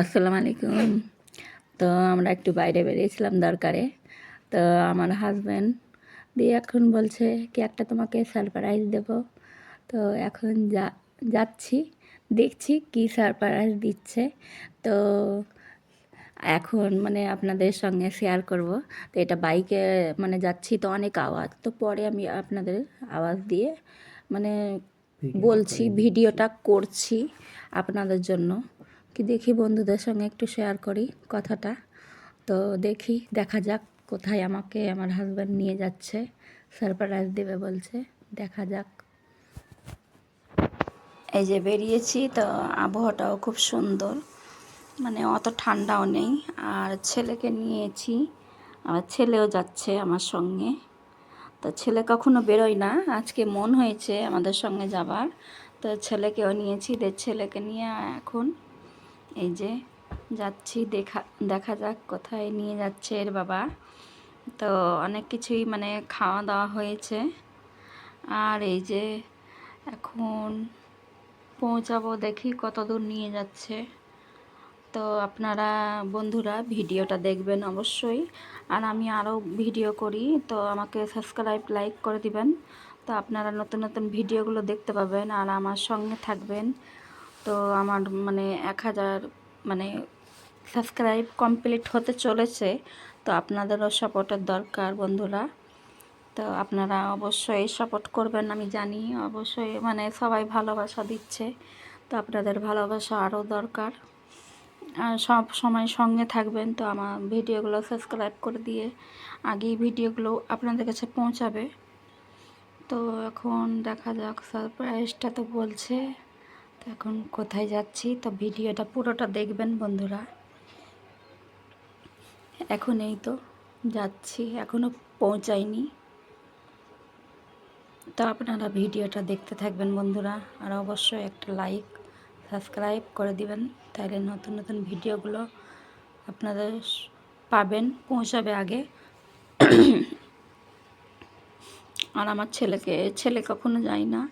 আসসালামু আলাইকুম। তো আমরা একটু বাইরে বেরিয়েছিলাম দরকারে। তো আমার হাজব্যান্ড দিয়ে এখন বলছে কি একটা তোমাকে সারপ্রাইজ দেব। তো এখন যাচ্ছি, দেখছি কি সারপ্রাইজ দিচ্ছে। তো এখন মানে আপনাদের সঙ্গে শেয়ার করব। তো এটা বাইকে মানে যাচ্ছি, তো অনেক আওয়াজ, তো পরে আমি আপনাদের আওয়াজ দিয়ে মানে বলছি, ভিডিওটা করছি আপনাদের জন্য। কি দেখি বন্ধুদের সঙ্গে একটু শেয়ার করি কথাটা। তো দেখি, দেখা যাক কোথায় আমাকে আমার হাজব্যান্ড নিয়ে যাচ্ছে, সারপ্রাইজ দেবে বলছে, দেখা যাক। এই যে বেরিয়েছি, তো আবহাওয়াটাও খুব সুন্দর, মানে অত ঠান্ডাও নেই। আর ছেলেকে নিয়েছি, আমার ছেলেও যাচ্ছে আমার সঙ্গে। তো ছেলে কখনো বেরোয় না, আজকে মন হয়েছে আমাদের সঙ্গে যাবার, তো ছেলেকেও নিয়েছি। ছেলেকে নিয়ে এখন এই যে যাচ্ছি, দেখা যাক কোথায় নিয়ে যাচ্ছে এর বাবা। তো অনেক কিছুই মানে খাওয়া দাওয়া হয়েছে, আর এই যে এখন পৌঁছাবো, দেখি কত দূর নিয়ে যাচ্ছে। তো আপনারা বন্ধুরা ভিডিওটা দেখবেন অবশ্যই, আর আমি আরও ভিডিও করি, তো আমাকে সাবস্ক্রাইব লাইক করে দিবেন। তো আপনারা নতুন নতুন ভিডিওগুলো দেখতে পাবেন আর আমার সঙ্গে থাকবেন। তো আমার মানে 1000 মানে সাবস্ক্রাইব কমপ্লিট হতে চলেছে, তো আপনাদেরও সাপোর্টের দরকার বন্ধুরা। তো আপনারা অবশ্যই সাপোর্ট করবেন, আমি জানি অবশ্যই, মানে সবাই ভালোবাসা দিচ্ছে, তো আপনাদের ভালোবাসা আরও দরকার। আর সব সময় সঙ্গে থাকবেন, তো আমার ভিডিওগুলো সাবস্ক্রাইব করে দিয়ে আগেই ভিডিওগুলো আপনাদের কাছে পৌঁছাবে। তো এখন দেখা যাক, সারপ্রাইজটা তো বলছে, তো এখন কোথায় যাচ্ছি, তো ভিডিওটা পুরোটা দেখবেন বন্ধুরা। এখন এই তো যাচ্ছি, এখনও পৌঁছাইনি। তো আপনারা ভিডিওটা দেখতে থাকবেন বন্ধুরা, আর অবশ্যই একটা লাইক সাবস্ক্রাইব করে দিবেন, তাহলে নতুন নতুন ভিডিওগুলো আপনাদের পাবেন, পৌঁছাবে আগে। আর আমার ছেলে কখনো যায় না,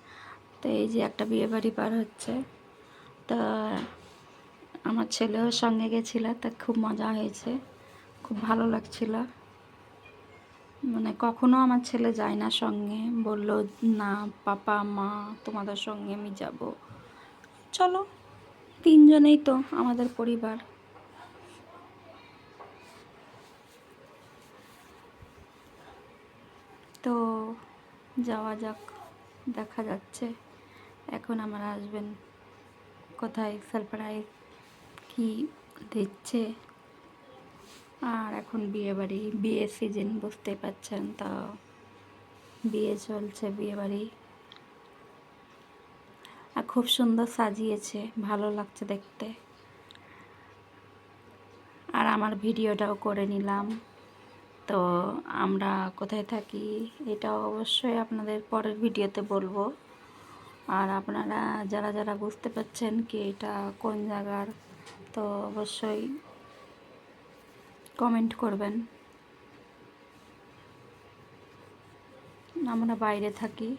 তো এই যে একটা বিয়ে বাড়ি পার হচ্ছে, তা আমার ছেলেও সঙ্গে গেছিল, তা খুব মজা হয়েছে, খুব ভালো লাগছিল। মানে কখনো আমার ছেলে যায় না সঙ্গে, বলল না পাপা মা তোমাদের সঙ্গে আমি যাব। চলো, তিনজনেই তো আমাদের পরিবার। তো যাওয়া যাক, দেখা যাচ্ছে এখন আমার হাজবেন্ড কোথায় সারপ্রাইজ কি দিচ্ছে। আর এখন বিয়ে সিজন, বুঝতে পারছেন, তা বিয়ে চলছে, বিয়ে বাড়ি, আর খুব সুন্দর সাজিয়েছে, ভালো লাগছে দেখতে। আর আমার ভিডিওটাও করে নিলাম। তো আমরা কোথায় থাকি এটাও অবশ্যই আপনাদের পরের ভিডিওতে বলবো। আর আপনারা যারা যারা বুঝতে পারছেন কি এটা কোন জায়গার, তো অবশ্যই কমেন্ট করবেন। আমরা বাইরে থাকি।